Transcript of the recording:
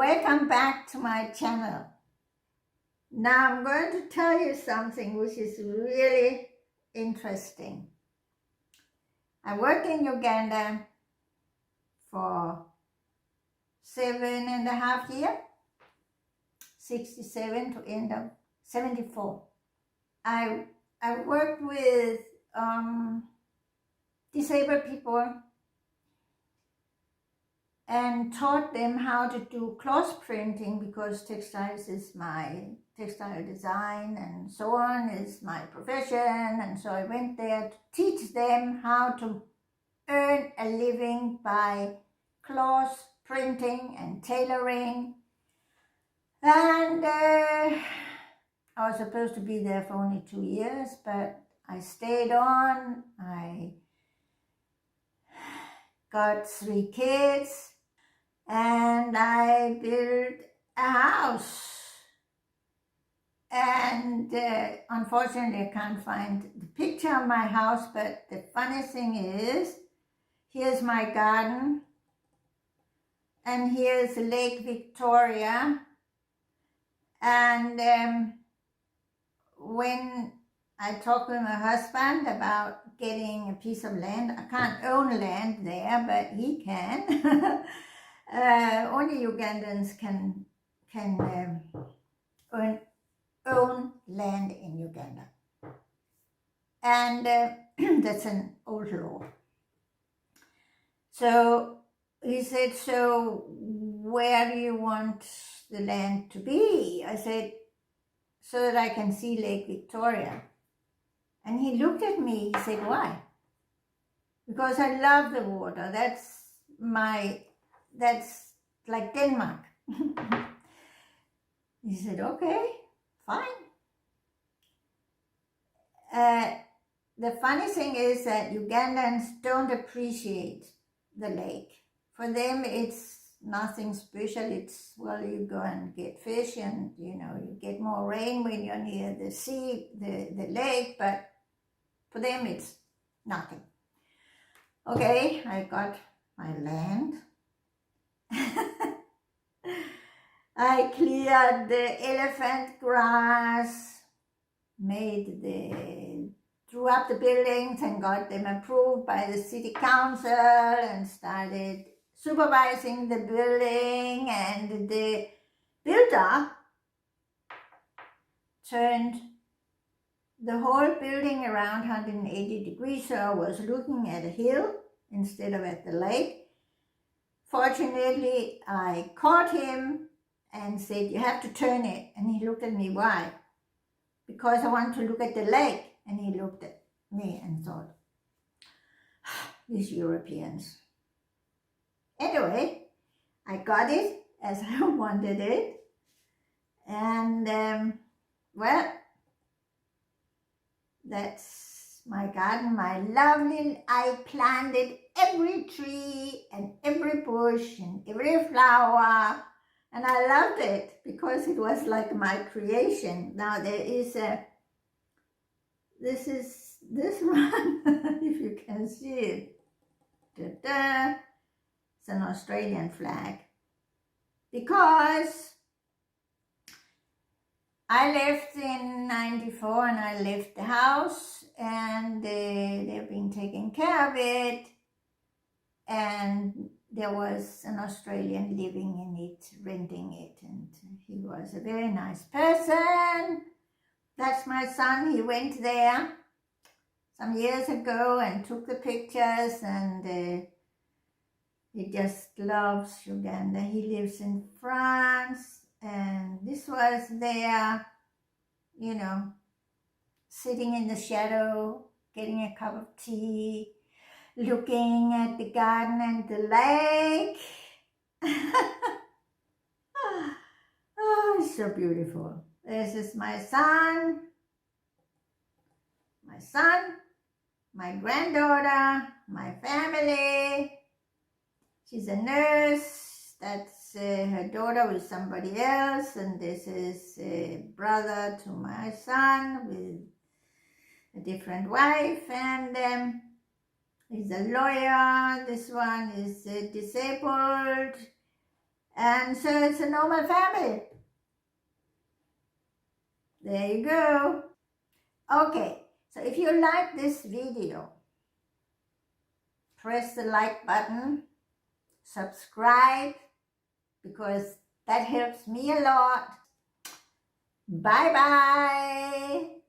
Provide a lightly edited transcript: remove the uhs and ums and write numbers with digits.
Welcome back to my channel. Now I'm going to tell you something which is really interesting. I worked in Uganda for 7.5 years, 67 to end of 74. I worked with disabled people and taught them how to do cloth printing, because textiles is my textile design and so on is my profession. And so I went there to teach them how to earn a living by cloth printing and tailoring. And I was supposed to be there for only 2 years, but I stayed on. I got 3 kids. And I built a house, and unfortunately I can't find the picture of my house, but the funny thing is, here's my garden, and here's Lake Victoria. And when I talked with my husband about getting a piece of land, I can't own land there, but he can. Only Ugandans can own land in Uganda, and that's an old law. So he said, so where do you want the land to be? I said, so that I can see Lake Victoria. And he looked at me, he said, why? Because I love the water. That's like Denmark. He said, okay, fine. The funny thing is that Ugandans don't appreciate the lake. For them, it's nothing special. It's, well, you go and get fish and, you get more rain when you're near the sea, the lake, but for them, it's nothing. Okay, I got my land. I cleared the elephant grass, drew up the buildings and got them approved by the city council, and started supervising the building. And the builder turned the whole building around 180 degrees, so I was looking at a hill instead of at the lake. Fortunately, I caught him and said, you have to turn it. And he looked at me, why? Because I want to look at the lake. And he looked at me and thought, these Europeans. Anyway, I got it as I wanted it. And, well, that's my garden, my lovely. I planted every tree and every bush and every flower, and I loved it because it was like my creation. Now there is this one, if you can see it. Ta-da. It's an Australian flag, because I left in 94 and I left the house, and they've been taking care of it. And there was an Australian living in it, renting it, and he was a very nice person. That's my son. He went there some years ago and took the pictures, and he just loves Uganda. He lives in France, and this was there, sitting in the shadow, getting a cup of tea, looking at the garden and the lake. Oh, it's so beautiful. This is my son, my granddaughter, my family. She's a nurse. That's her daughter with somebody else. And this is a brother to my son with a different wife. And he's a lawyer. This one is disabled. And so it's a normal family. There you go. Okay, so if you like this video, press the like button, subscribe, because that helps me a lot. Bye bye.